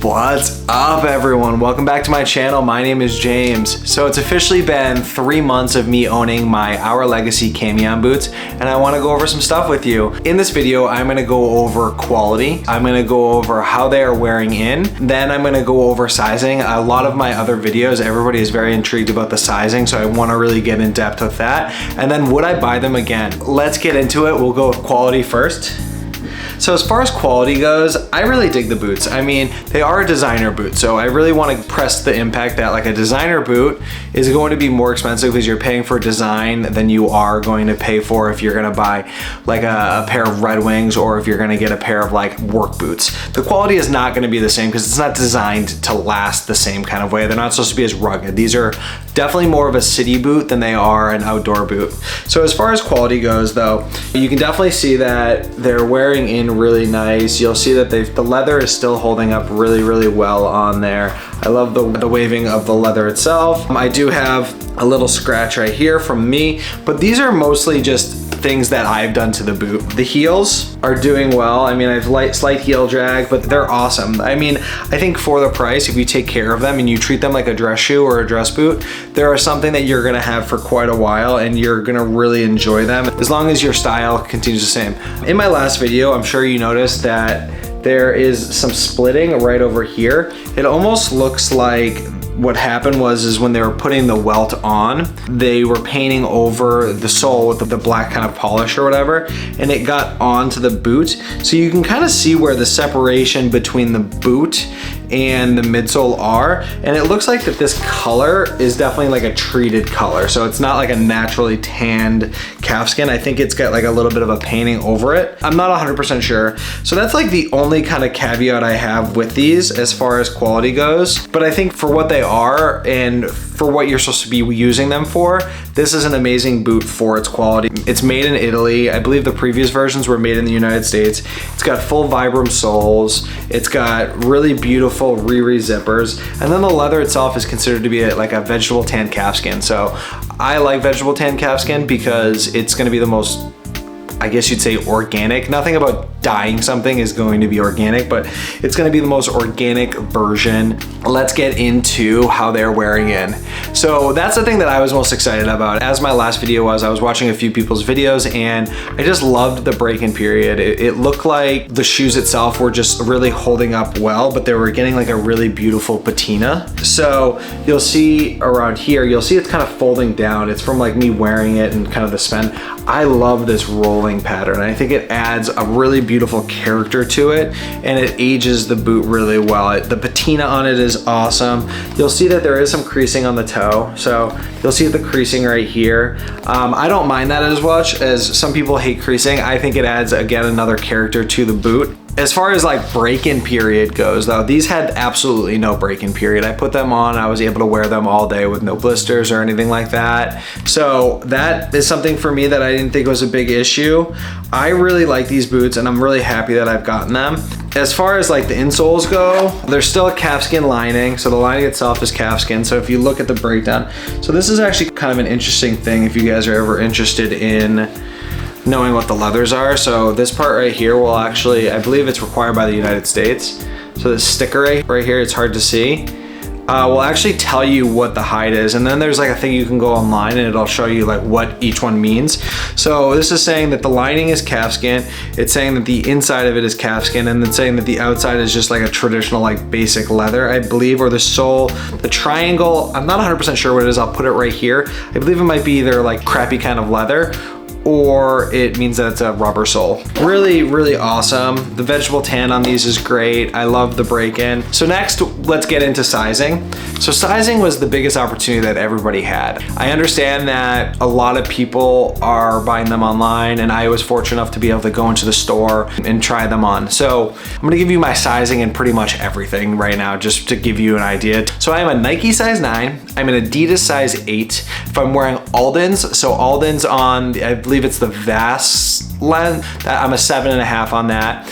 What's up, everyone? Welcome back to my channel. My name is James. So it's officially been 3 months of me owning my Our Legacy Camion boots, and I want to go over some stuff with you. In this video, I'm going to go over quality. I'm going to go over how they are wearing in. Then I'm going to go over sizing. A lot of my other videos, everybody is very intrigued about the sizing, so I want to really get in depth with that. And then would I buy them again? Let's get into it. We'll go with quality first. So as far as quality goes, I really dig the boots. I mean, they are a designer boot, so I really want to press the impact that like a designer boot is going to be more expensive because you're paying for design than you are going to pay for if you're going to buy like a pair of Red Wings or if you're going to get a pair of like work boots. The quality is not going to be the same because it's not designed to last the same kind of way. They're not supposed to be as rugged. These are definitely more of a city boot than they are an outdoor boot. So as far as quality goes though, you can definitely see that they're wearing in really nice. You'll see that the leather is still holding up really well on there. I love the waving of the leather itself. I do have a little scratch right here from me, but these are mostly just things that I've done to the boot. The heels are doing well. I mean, I have slight heel drag, but they're awesome. I mean, I think for the price, if you take care of them and you treat them like a dress shoe or a dress boot, there are something that you're gonna have for quite a while and you're gonna really enjoy them as long as your style continues the same. In my last video, I'm sure you noticed that there is some splitting right over here. It almost looks like what happened is when they were putting the welt on, they were painting over the sole with the black kind of polish or whatever, and it got onto the boot. So you can kind of see where the separation between the boot and the midsole are, and it looks like that this color is definitely like a treated color, so it's not like a naturally tanned calfskin. I think it's got like a little bit of a painting over it. I'm not 100% sure. So that's like the only kind of caveat I have with these as far as quality goes, but I think for what they are and for what you're supposed to be using them for, this is an amazing boot for its quality. It's made in Italy. I believe the previous versions were made in the United States. It's got full Vibram soles. It's got really beautiful Riri zippers. And then the leather itself is considered to be like a vegetable tan calfskin. So I like vegetable tan calfskin because it's gonna be the most, I guess you'd say, organic. Nothing about dyeing something is going to be organic, but it's gonna be the most organic version. Let's get into how they're wearing in. So that's the thing that I was most excited about. As my last video was, I was watching a few people's videos and I just loved the break-in period. It looked like the shoes itself were just really holding up well, but they were getting like a really beautiful patina. So you'll see around here, you'll see it's kind of folding down. It's from like me wearing it and kind of the spend. I love this rolling pattern. I think it adds a really beautiful character to it and it ages the boot really well. The patina on it is awesome. You'll see that there is some creasing on the toe. So you'll see the creasing right here. I don't mind that as much as some people hate creasing. I think it adds, again, another character to the boot. As far as like break-in period goes though, these had absolutely no break-in period. I put them on, I was able to wear them all day with no blisters or anything like that. So that is something for me that I didn't think was a big issue. I really like these boots and I'm really happy that I've gotten them. As far as like the insoles go, there's still a calfskin lining. So the lining itself is calfskin. So if you look at the breakdown, so this is actually kind of an interesting thing if you guys are ever interested in knowing what the leathers are. So this part right here will actually, I believe it's required by the United States. So this sticker right here, it's hard to see, will actually tell you what the hide is. And then there's like a thing you can go online and it'll show you like what each one means. So this is saying that the lining is calfskin. It's saying that the inside of it is calfskin, and then saying that the outside is just like a traditional like basic leather, I believe, or the sole, the triangle, I'm not 100% sure what it is. I'll put it right here. I believe it might be either like crappy kind of leather or it means that it's a rubber sole. Really awesome. The vegetable tan on these is great. I love the break-in. So next, let's get into sizing. So sizing was the biggest opportunity that everybody had. I understand that a lot of people are buying them online, and I was fortunate enough to be able to go into the store and try them on. So I'm gonna give you my sizing in pretty much everything right now, just to give you an idea. So I am a Nike size 9, I'm an Adidas size 8. If I'm wearing Aldens, so Aldens on, I believe it's the Vast length, I'm a 7.5 on that.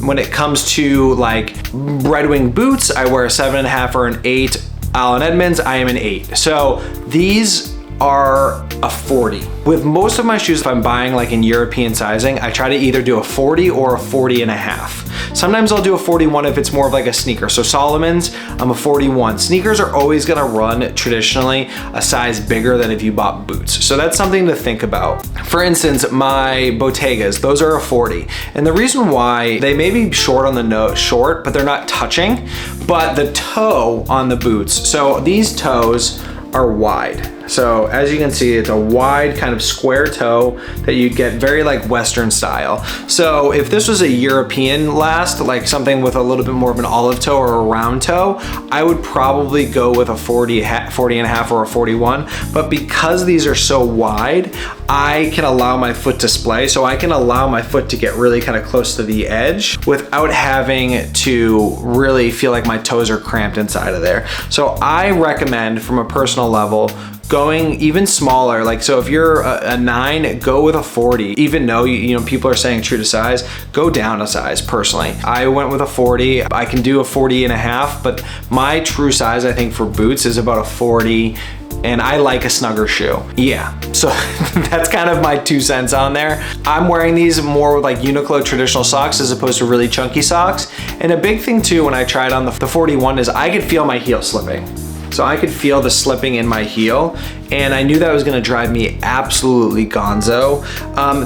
When it comes to like Red Wing boots, I wear a 7.5 or an 8. Allen Edmonds, I am an 8. So these are a 40. With most of my shoes, if I'm buying like in European sizing, I try to either do a 40 or a 40.5. Sometimes I'll do a 41 if it's more of like a sneaker. So Solomon's, I'm a 41. Sneakers are always gonna run traditionally a size bigger than if you bought boots. So that's something to think about. For instance, my Bottegas, those are a 40. And the reason why, they may be short on the nose, short, but they're not touching, but the toe on the boots. So these toes are wide. So as you can see, it's a wide kind of square toe that you get very like Western style. So if this was a European last, like something with a little bit more of an olive toe or a round toe, I would probably go with a 40 and a half or a 41. But because these are so wide, I can allow my foot to splay. So I can allow my foot to get really kind of close to the edge without having to really feel like my toes are cramped inside of there. So I recommend, from a personal level, going even smaller. Like, so if you're a 9, go with a 40. Even though you know people are saying true to size, go down a size. Personally, I went with a 40. I can do a 40 and a half, but my true size, I think, for boots is about a 40. And I like a snugger shoe. Yeah, so that's kind of my 2 cents on there. I'm wearing these more with like Uniqlo traditional socks as opposed to really chunky socks. And a big thing too, when I tried on the 41, is I could feel my heel slipping. So I could feel the slipping in my heel, and I knew that was gonna drive me absolutely gonzo.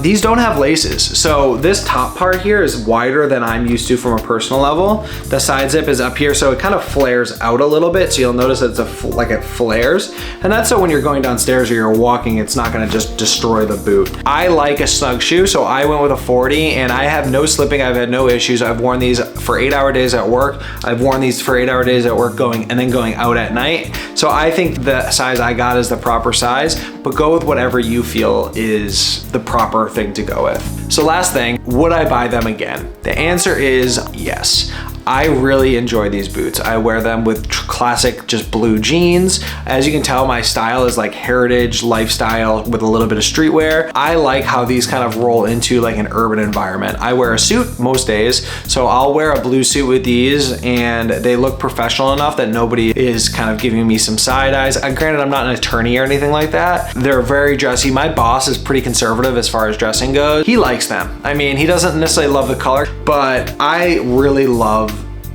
These don't have laces. So this top part here is wider than I'm used to from a personal level. The side zip is up here, so it kind of flares out a little bit. So you'll notice that it's like it flares. And that's so when you're going downstairs or you're walking, it's not gonna just destroy the boot. I like a snug shoe, so I went with a 40, and I have no slipping, I've had no issues. I've worn these for 8-hour days at work. I've worn these for 8-hour days at work going out at night. So I think the size I got is the proper size, but go with whatever you feel is the proper thing to go with. So last thing, would I buy them again? The answer is yes. I really enjoy these boots. I wear them with classic just blue jeans. As you can tell, my style is like heritage lifestyle with a little bit of streetwear. I like how these kind of roll into like an urban environment. I wear a suit most days, so I'll wear a blue suit with these, and they look professional enough that nobody is kind of giving me some side eyes. Granted, I'm not an attorney or anything like that. They're very dressy. My boss is pretty conservative as far as dressing goes. He likes them. I mean, he doesn't necessarily love the color, but I really love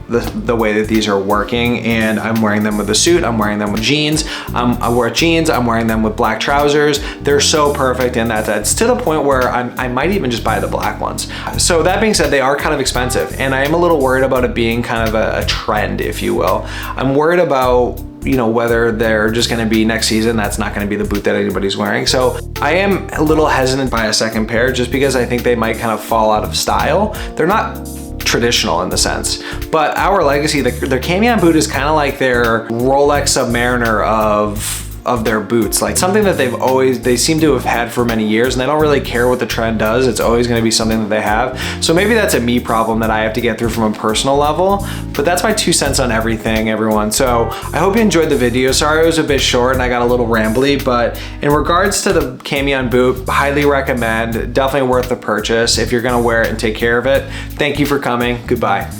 the way that these are working, and I'm wearing them with a suit, I'm wearing them with jeans, I wear jeans, I'm wearing them with black trousers. They're so perfect, and that's to the point where I might even just buy the black ones. So that being said, they are kind of expensive, and I am a little worried about it being kind of a trend, if you will. I'm worried about, you know, whether they're just gonna be next season, that's not gonna be the boot that anybody's wearing. So I am a little hesitant to buy a second pair just because I think they might kind of fall out of style. They're not traditional in the sense, but our Legecy, their Camion boot is kind of like their Rolex Submariner of their boots, like something that they seem to have had for many years, and they don't really care what the trend does. It's always going to be something that they have. So maybe that's a me problem that I have to get through from a personal level, but that's my 2 cents on everything, everyone. So I hope you enjoyed the video. Sorry it was a bit short and I got a little rambly, but in regards to the Camion boot, highly recommend, definitely worth the purchase if you're going to wear it and take care of it. Thank you for coming. Goodbye.